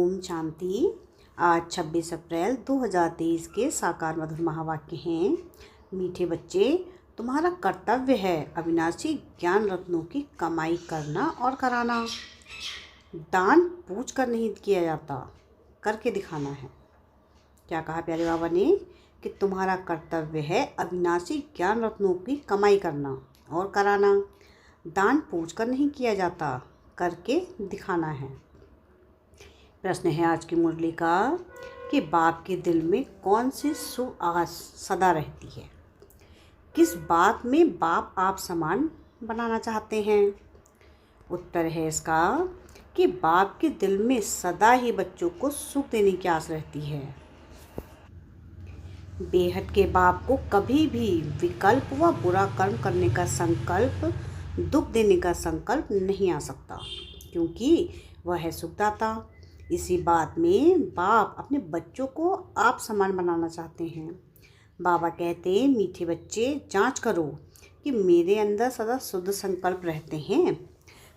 ओम शांति। आज 26 अप्रैल 2023 के साकार मधुर महावाक्य हैं। मीठे बच्चे, तुम्हारा कर्तव्य है अविनाशी ज्ञान रत्नों की कमाई करना और कराना। दान पूछ कर नहीं किया जाता, करके दिखाना है। क्या कहा प्यारे बाबा ने कि तुम्हारा कर्तव्य है अविनाशी ज्ञान रत्नों की कमाई करना और कराना। दान पूछ कर नहीं किया जाता, करके दिखाना है। प्रश्न है आज की मुरली का कि बाप के दिल में कौन सी शुभ आस सदा रहती है। किस बात में बाप आप समान बनाना चाहते हैं। उत्तर है इसका कि बाप के दिल में सदा ही बच्चों को सुख देने की आस रहती है। बेहद के बाप को कभी भी विकल्प व बुरा कर्म करने का संकल्प, दुख देने का संकल्प नहीं आ सकता, क्योंकि वह है सुखदाता। इसी बात में बाप अपने बच्चों को आप समान बनाना चाहते हैं। बाबा कहते हैं, मीठे बच्चे जांच करो कि मेरे अंदर सदा शुद्ध संकल्प रहते हैं,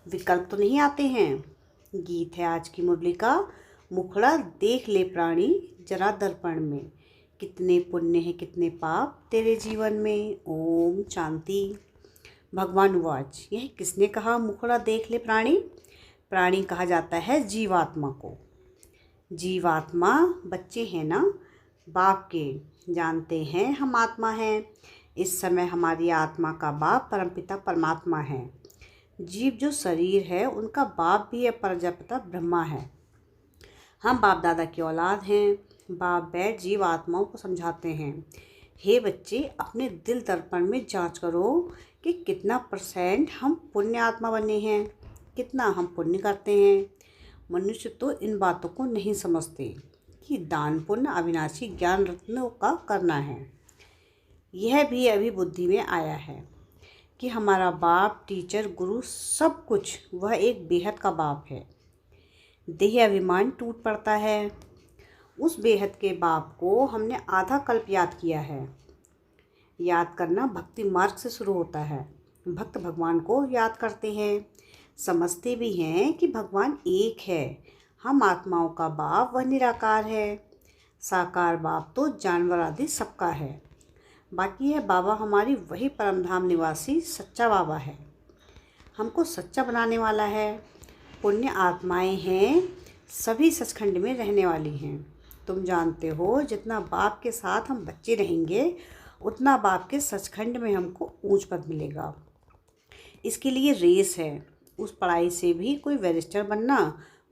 विकल्प तो नहीं आते हैं। गीत है आज की मुरली का, मुखड़ा देख ले प्राणी जरा दर्पण में, कितने पुण्य है कितने पाप तेरे जीवन में। ओम शांति। भगवान वाच, यह किसने कहा मुखड़ा देख ले प्राणी। प्राणी कहा जाता है जीवात्मा को। जीवात्मा बच्चे हैं ना बाप के, जानते हैं हम आत्मा हैं। इस समय हमारी आत्मा का बाप परमपिता परमात्मा है। जीव जो शरीर है उनका बाप भी है प्रजापिता ब्रह्मा है। हम बाप दादा की औलाद हैं। बाप बैठ जीव आत्माओं को समझाते हैं, हे बच्चे अपने दिल दर्पण में जांच करो कि कितना % हम पुण्य आत्मा बने हैं, कितना हम पुण्य करते हैं। मनुष्य तो इन बातों को नहीं समझते कि दान पुण्य अविनाशी ज्ञान रत्नों का करना है। यह भी अभी बुद्धि में आया है कि हमारा बाप, टीचर, गुरु सब कुछ वह एक बेहद का बाप है। देह अभिमान टूट पड़ता है। उस बेहद के बाप को हमने आधा कल्प याद किया है। याद करना भक्ति मार्ग से शुरू होता है। भक्त भगवान को याद करते हैं, समझते भी हैं कि भगवान एक है। हम आत्माओं का बाप वह निराकार है। साकार बाप तो जानवर आदि सबका है। बाकी है बाबा हमारी वही परमधाम निवासी सच्चा बाबा है। हमको सच्चा बनाने वाला है। पुण्य आत्माएं हैं, सभी सचखंड में रहने वाली हैं। तुम जानते हो जितना बाप के साथ हम बच्चे रहेंगे उतना बाप के सचखंड में हमको ऊंच पद मिलेगा। इसके लिए रेस है। उस पढ़ाई से भी कोई बैरिस्टर बनना,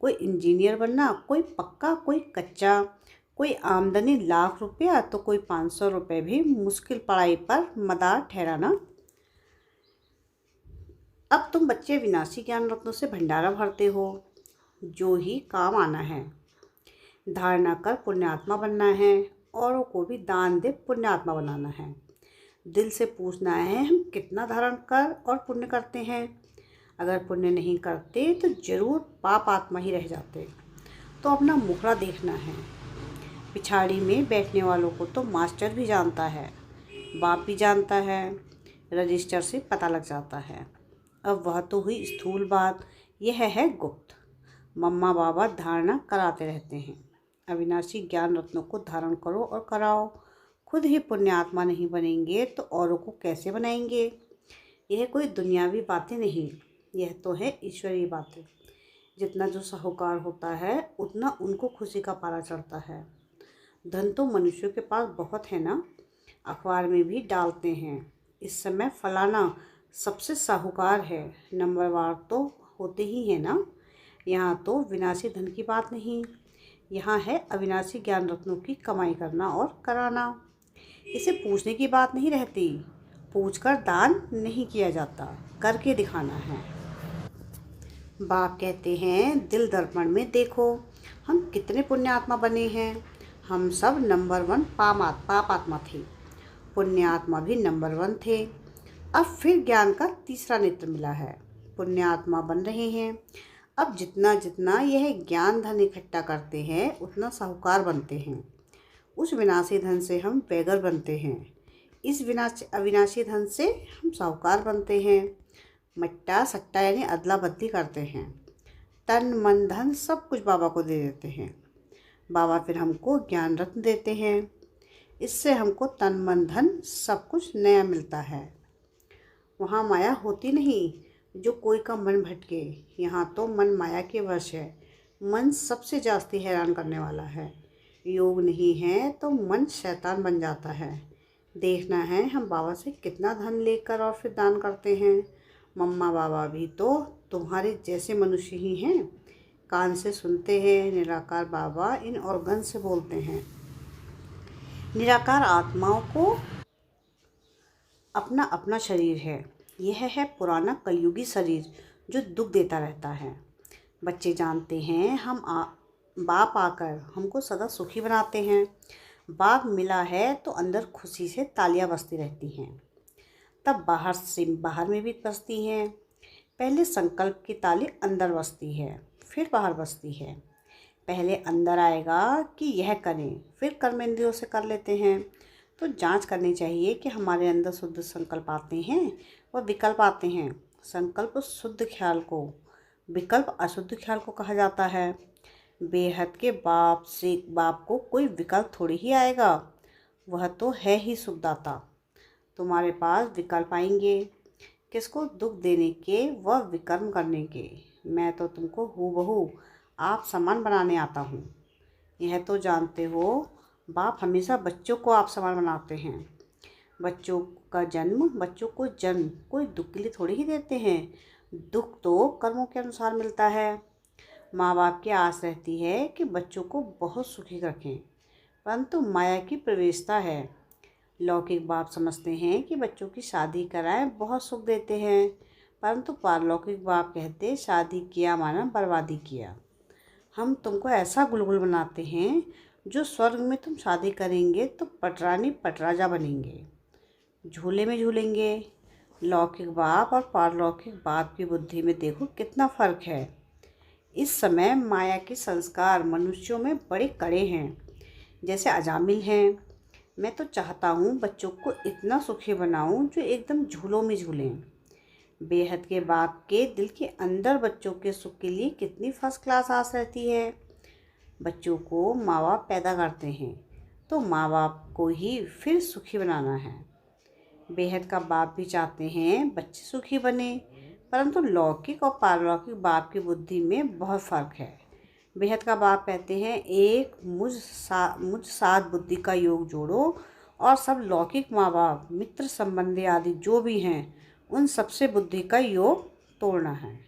कोई इंजीनियर बनना, कोई पक्का कोई कच्चा, कोई आमदनी लाख रुपया तो कोई 500 रुपये भी मुश्किल पढ़ाई पर मदार ठहराना। अब तुम बच्चे विनाशी ज्ञान रत्नों से भंडारा भरते हो, जो ही काम आना है। धारणा कर पुण्यात्मा बनना है, औरों को भी दान दे पुण्यात्मा बनाना है। दिल से पूछना है हम कितना धारण कर और पुण्य करते हैं। अगर पुण्य नहीं करते तो जरूर पाप आत्मा ही रह जाते। तो अपना मुखड़ा देखना है। पिछाड़ी में बैठने वालों को तो मास्टर भी जानता है, बाप भी जानता है, रजिस्टर से पता लग जाता है। अब वह तो हुई स्थूल बात, यह है गुप्त। मम्मा बाबा धारणा कराते रहते हैं। अविनाशी ज्ञान रत्नों को धारण करो और कराओ। खुद ही पुण्यात्मा नहीं बनेंगे तो औरों को कैसे बनाएंगे। यह कोई दुनियावी बातें नहीं, यह तो है ईश्वरीय बातें। जितना जो साहूकार होता है उतना उनको खुशी का पारा चढ़ता है। धन तो मनुष्यों के पास बहुत है ना, अखबार में भी डालते हैं इस समय फलाना सबसे साहूकार है, नंबरवार तो होते ही है ना। यहाँ तो विनाशी धन की बात नहीं, यहाँ है अविनाशी ज्ञान रत्नों की कमाई करना और कराना। इसे पूछने की बात नहीं रहती, पूछकर दान नहीं किया जाता, करके दिखाना है। बाप कहते हैं दिल दर्पण में देखो हम कितने पुण्यात्मा बने हैं। हम सब नंबर 1 पाप आत्मा थे, पुण्य आत्मा भी नंबर 1 थे। अब फिर ज्ञान का तीसरा नेत्र मिला है, पुण्य आत्मा बन रहे हैं। अब जितना जितना यह ज्ञान धन इकट्ठा करते हैं उतना साहूकार बनते हैं। उस विनाशी धन से हम बेगर बनते हैं, इस अविनाशी धन से हम साहूकार बनते हैं। मट्टा सट्टा यानी अदला बदली करते हैं, तन मन धन सब कुछ बाबा को दे देते हैं। बाबा फिर हमको ज्ञान रत्न देते हैं। इससे हमको तन मन धन सब कुछ नया मिलता है। वहाँ माया होती नहीं जो कोई का मन भटके। यहाँ तो मन माया के वश है। मन सबसे जास्ती हैरान करने वाला है। योग नहीं है तो मन शैतान बन जाता है। देखना है हम बाबा से कितना धन लेकर और फिर दान करते हैं। मम्मा बाबा भी तो तुम्हारे जैसे मनुष्य ही हैं। कान से सुनते हैं, निराकार बाबा इन ऑर्गन से बोलते हैं। निराकार आत्माओं को अपना अपना शरीर है। यह है पुराना कलयुगी शरीर जो दुख देता रहता है। बच्चे जानते हैं बाप आकर हमको सदा सुखी बनाते हैं। बाप मिला है तो अंदर खुशी से तालियां बजती रहती हैं। तब बाहर में भी बजती हैं। पहले संकल्प की ताली अंदर बजती है, फिर बाहर बजती है। पहले अंदर आएगा कि यह करें, फिर कर्मेंद्रियों से कर लेते हैं। तो जांच करनी चाहिए कि हमारे अंदर शुद्ध संकल्प आते हैं व विकल्प आते हैं। संकल्प शुद्ध ख्याल को, विकल्प अशुद्ध ख्याल को कहा जाता है। बेहद के बाप को कोई विकल्प थोड़ी ही आएगा। वह तो है ही सुखदाता। तुम्हारे पास विकल्प आएंगे, किसको दुख देने के व विकर्म करने के। मैं तो तुमको हूबहू आप समान बनाने आता हूँ। यह तो जानते हो बाप हमेशा बच्चों को आप समान बनाते हैं। बच्चों को जन्म कोई दुख के लिए थोड़ी ही देते हैं। दुख तो कर्मों के अनुसार मिलता है। माँ बाप की आस रहती है कि बच्चों को बहुत सुखी रखें, परंतु माया की प्रवेशता है। लौकिक बाप समझते हैं कि बच्चों की शादी कराएं बहुत सुख देते हैं, परंतु पारलौकिक बाप कहते शादी किया माना बर्बादी किया। हम तुमको ऐसा गुलगुल बनाते हैं जो स्वर्ग में तुम शादी करेंगे तो पटरानी पटराजा बनेंगे, झूले में झूलेंगे। लौकिक बाप और पारलौकिक बाप की बुद्धि में देखो कितना फ़र्क है। इस समय माया के संस्कार मनुष्यों में बड़े कड़े हैं, जैसे अजामिल हैं। मैं तो चाहता हूँ बच्चों को इतना सुखी बनाऊँ जो एकदम झूलों में झूलें। बेहद के बाप के दिल के अंदर बच्चों के सुख के लिए कितनी फर्स्ट क्लास आस रहती है। बच्चों को माँ बाप पैदा करते हैं तो माँ बाप को ही फिर सुखी बनाना है। बेहद का बाप भी चाहते हैं बच्चे सुखी बने, परंतु लौकिक और पारलौकिक बाप की बुद्धि में बहुत फ़र्क है। बेहद का बाप कहते हैं एक मुझ साथ बुद्धि का योग जोड़ो और सब लौकिक माँ बाप मित्र संबंधी आदि जो भी हैं उन सबसे बुद्धि का योग तोड़ना है।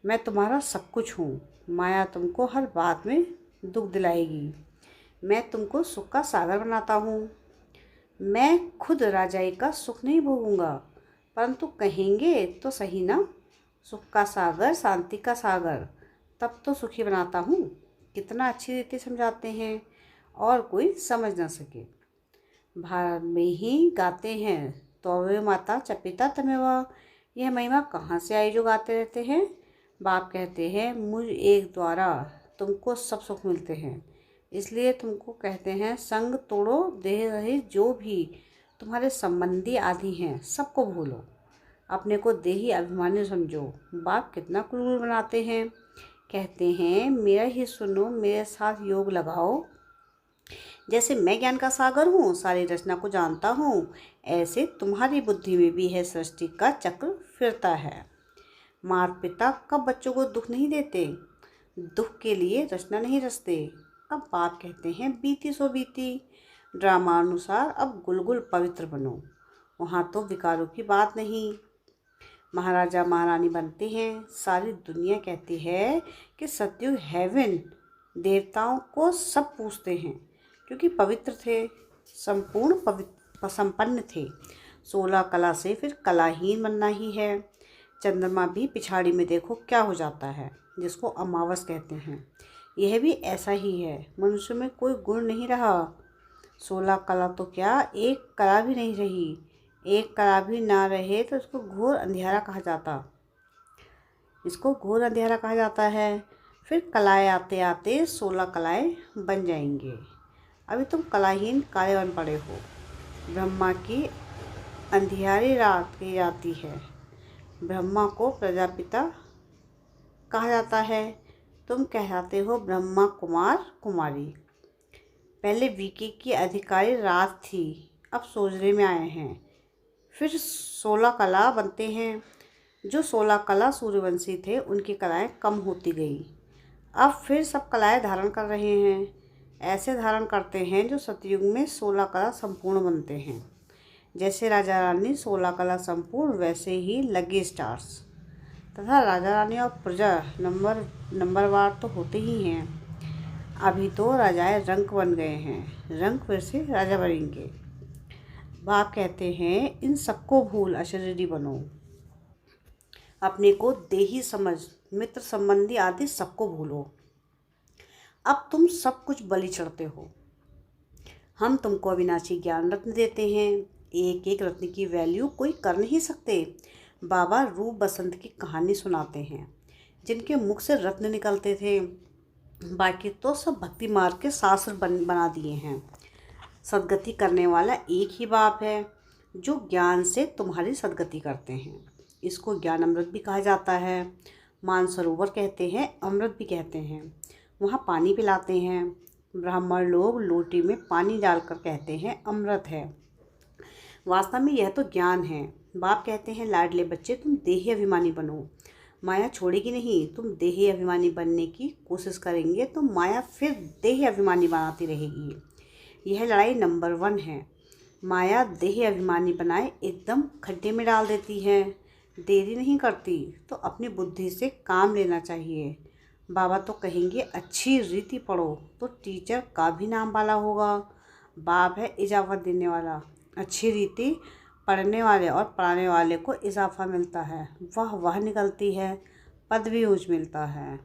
मैं तुम्हारा सब कुछ हूँ। माया तुमको हर बात में दुख दिलाएगी। मैं तुमको सुख का सागर बनाता हूँ। मैं खुद राजाई का सुख नहीं भोगूंगा, परंतु कहेंगे तो सही ना, सुख का सागर शांति का सागर, तब तो सुखी बनाता हूँ। कितना अच्छी रीति समझाते हैं और कोई समझ ना सके। भारत में ही गाते हैं तौवे माता चपिता तमेवा। यह महिमा कहाँ से आई जो गाते रहते हैं। बाप कहते हैं मुझ एक द्वारा तुमको सब सुख मिलते हैं, इसलिए तुमको कहते हैं संग तोड़ो, देह रहे जो भी तुम्हारे संबंधी आदि हैं सबको भूलो, अपने को देही अभिमानी समझो। बाप कितना कुलकुल बनाते हैं। कहते हैं मेरा ही सुनो, मेरे साथ योग लगाओ। जैसे मैं ज्ञान का सागर हूँ, सारी रचना को जानता हूँ, ऐसे तुम्हारी बुद्धि में भी है सृष्टि का चक्र फिरता है। माता पिता कब बच्चों को दुख नहीं देते, दुख के लिए रचना नहीं रचते। अब बाप कहते हैं बीती सो बीती, ड्रामा अनुसार अब गुलगुल पवित्र बनो। वहाँ तो विकारों की बात नहीं। महाराजा महारानी बनते हैं। सारी दुनिया कहती है कि सतयुग हेवन देवताओं को सब पूछते हैं क्योंकि पवित्र थे, संपन्न थे। 16 कला से फिर कलाहीन बनना ही है। चंद्रमा भी पिछाड़ी में देखो क्या हो जाता है, जिसको अमावस कहते हैं। यह भी ऐसा ही है। मनुष्य में कोई गुण नहीं रहा। 16 कला तो क्या, एक कला भी नहीं रही। एक कला भी ना रहे तो इसको घोर अंधेरा कहा जाता है। फिर कलाएँ आते आते 16 कलाएँ बन जाएंगे। अभी तुम कलाहीन काले बन पड़े हो। ब्रह्मा की अंधियारी रात की जाती है। ब्रह्मा को प्रजापिता कहा जाता है। तुम कहलाते हो ब्रह्मा कुमार कुमारी। पहले वीके की अधिकारी रात थी, अब सोजरे में आए हैं। फिर 16 कला बनते हैं। जो 16 कला सूर्यवंशी थे उनकी कलाएं कम होती गई। अब फिर सब कलाएं धारण कर रहे हैं। ऐसे धारण करते हैं जो सतयुग में 16 कला संपूर्ण बनते हैं। जैसे राजा रानी 16 कला संपूर्ण, वैसे ही लगे स्टार्स। तथा राजा रानी और प्रजा नंबरवार तो होते ही हैं। अभी तो राजाएं रंक बन गए हैं, रंक फिर से राजा बनेंगे। बाप कहते हैं इन सबको भूल अशरीरी बनो। अपने को देही समझ, मित्र संबंधी आदि सबको भूलो। अब तुम सब कुछ बलि चढ़ते हो। हम तुमको अविनाशी ज्ञान रत्न देते हैं। एक एक रत्न की वैल्यू कोई कर नहीं सकते। बाबा रूप बसंत की कहानी सुनाते हैं, जिनके मुख से रत्न निकलते थे। बाकी तो सब भक्ति मार्ग के शास्त्र बना दिए हैं। सदगति करने वाला एक ही बाप है, जो ज्ञान से तुम्हारी सदगति करते हैं। इसको ज्ञान अमृत भी कहा जाता है। मानसरोवर कहते हैं, अमृत भी कहते हैं। वहाँ पानी पिलाते हैं। ब्राह्मण लोग लोटी में पानी डालकर कहते हैं अमृत है। वास्तव में यह तो ज्ञान है। बाप कहते हैं लाडले बच्चे, तुम देही अभिमानी बनो। माया छोड़ेगी नहीं। तुम देही अभिमानी बनने की कोशिश करेंगे तो माया फिर देही अभिमानी बनाती रहेगी। यह लड़ाई नंबर 1 है। माया देही अभिमानी बनाए एकदम खड्डे में डाल देती है। देरी नहीं करती तो अपनी बुद्धि से काम लेना चाहिए। बाबा तो कहेंगे अच्छी रीति पढ़ो तो टीचर का भी नाम वाला होगा। बाप है इजाफा देने वाला। अच्छी रीति पढ़ने वाले और पढ़ाने वाले को इजाफा मिलता है, वह निकलती है, पद भी ऊंच मिलता है।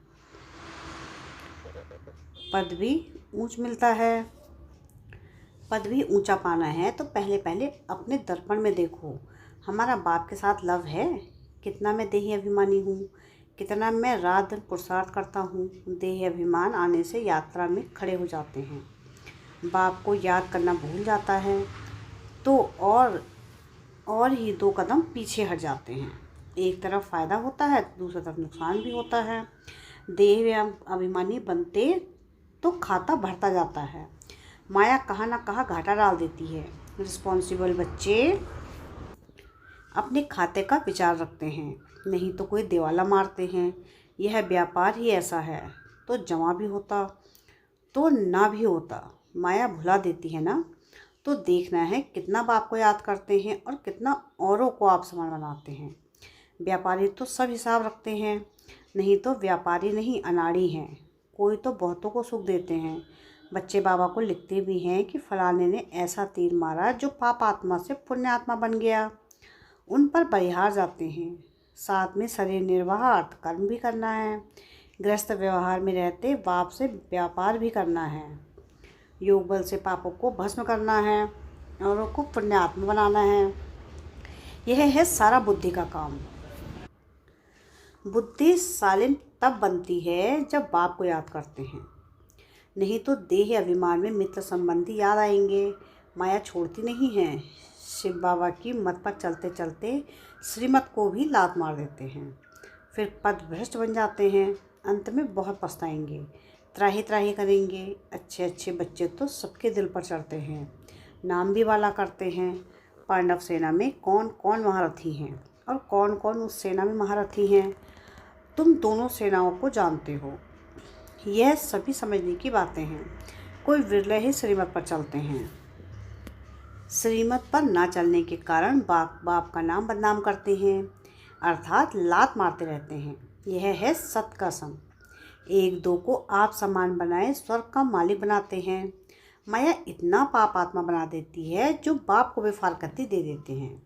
पद भी ऊंचा पाना है तो पहले अपने दर्पण में देखो। हमारा बाप के साथ लव है? कितना मैं देही अभिमानी हूँ, कितना मैं रात दिन पुरुषार्थ करता हूँ। देही अभिमान आने से यात्रा में खड़े हो जाते हैं। बाप को याद करना भूल जाता है तो और ही 2 कदम पीछे हट जाते हैं। एक तरफ फ़ायदा होता है तो दूसरी तरफ नुकसान भी होता है। देह अभिमानी बनते तो खाता बढ़ता जाता है। माया कहाँ ना कहाँ घाटा डाल देती है। रिस्पॉन्सिबल बच्चे अपने खाते का विचार रखते हैं, नहीं तो कोई दिवाला मारते हैं। यह व्यापार ही ऐसा है, तो जमा भी होता तो ना भी होता। माया भुला देती है ना। तो देखना है कितना बाप को याद करते हैं और कितना औरों को आप समान बनाते हैं। व्यापारी तो सब हिसाब रखते हैं, नहीं तो व्यापारी नहीं अनाड़ी हैं। कोई तो बहुतों को सुख देते हैं। बच्चे बाबा को लिखते भी हैं कि फलाने ने ऐसा तीर मारा जो पाप आत्मा से पुण्य आत्मा बन गया। उन पर परिहार जाते हैं। साथ में शरीर निर्वाह अर्थ कर्म भी करना है। गृहस्थ व्यवहार में रहते बाप से व्यापार भी करना है। योग बल से पापों को भस्म करना है और को पुण्य आत्मा बनाना है। यह है सारा बुद्धि का काम। बुद्धि सालिम तब बनती है जब बाप को याद करते हैं, नहीं तो देह अभिमान में मित्र संबंधी याद आएंगे। माया छोड़ती नहीं है। शिव बाबा की मत पर चलते चलते श्रीमत को भी लात मार देते हैं। फिर पद भ्रष्ट बन जाते हैं। अंत में बहुत पछताएंगे, त्राही त्राही करेंगे। अच्छे अच्छे बच्चे तो सबके दिल पर चढ़ते हैं, नाम भी वाला करते हैं। पांडव सेना में कौन कौन महारथी हैं और कौन कौन उस सेना में महारथी हैं, तुम दोनों सेनाओं को जानते हो। यह सभी समझने की बातें हैं। कोई विरले ही श्रीमत पर चलते हैं। श्रीमत पर ना चलने के कारण बाप का नाम बदनाम करते हैं, अर्थात लात मारते रहते हैं। यह है सत का संग। 1-2 को आप समान बनाए स्वर्ग का मालिक बनाते हैं। माया इतना पाप आत्मा बना देती है जो बाप को भी फारकती दे देते हैं।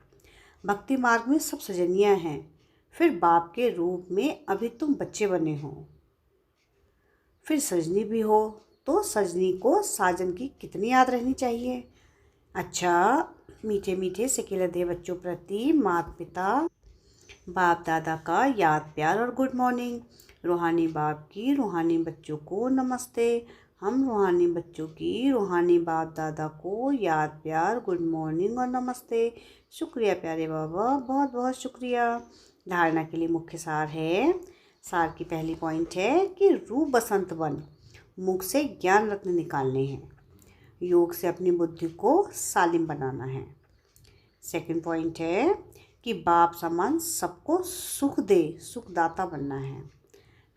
भक्ति मार्ग में सब सजनियाँ हैं। फिर बाप के रूप में अभी तुम बच्चे बने हो, फिर सजनी भी हो, तो सजनी को साजन की कितनी याद रहनी चाहिए। अच्छा, मीठे मीठे सिके लधे बच्चों प्रति माता पिता बाप दादा का याद प्यार और गुड मॉर्निंग। रूहानी बाप की रूहानी बच्चों को नमस्ते। हम रूहानी बच्चों की रूहानी बाप दादा को याद प्यार गुड मॉर्निंग और नमस्ते। शुक्रिया प्यारे बाबा, बहुत बहुत शुक्रिया। धारणा के लिए मुख्य सार है, सार की पहली पॉइंट है कि रूप बसंत बन, मुख से ज्ञान रत्न निकालने हैं। योग से अपनी बुद्धि को सालिम बनाना है। सेकंड पॉइंट है कि बाप समान सबको सुख दे, सुखदाता बनना है।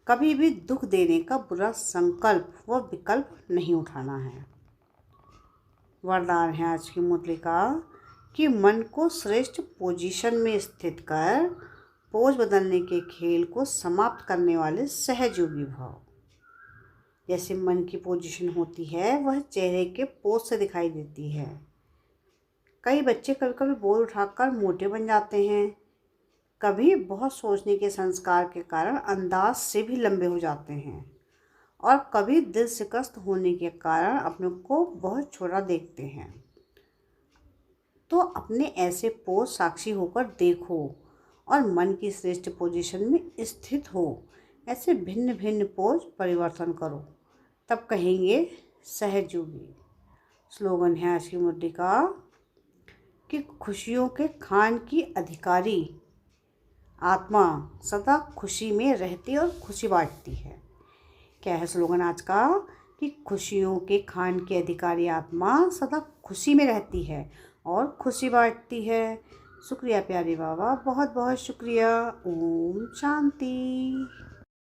कभी भी दुख देने का बुरा संकल्प व विकल्प नहीं उठाना है। वरदान है आज की मुरली का कि मन को श्रेष्ठ पोजीशन में स्थित कर पोज बदलने के खेल को समाप्त करने वाले सहयोगी भाव। जैसे मन की पोजीशन होती है वह चेहरे के पोज से दिखाई देती है। कई बच्चे कभी कभी बोझ उठाकर मोटे बन जाते हैं, कभी बहुत सोचने के संस्कार के कारण अंदाज से भी लंबे हो जाते हैं, और कभी दिल शिकस्त होने के कारण अपने को बहुत छोटा देखते हैं। तो अपने ऐसे पोज साक्षी होकर देखो और मन की श्रेष्ठ पोजीशन में स्थित हो। ऐसे भिन्न भिन्न पोज परिवर्तन करो, तब कहेंगे सहयोगी। स्लोगन है आज की मुरली का कि खुशियों के खान की अधिकारी आत्मा सदा खुशी में रहती और खुशी बांटती है। क्या है स्लोगन आज का कि खुशियों के खान की अधिकारी आत्मा सदा खुशी में रहती है और खुशी बांटती है। शुक्रिया प्यारे बाबा, बहुत बहुत शुक्रिया। ओम शांति।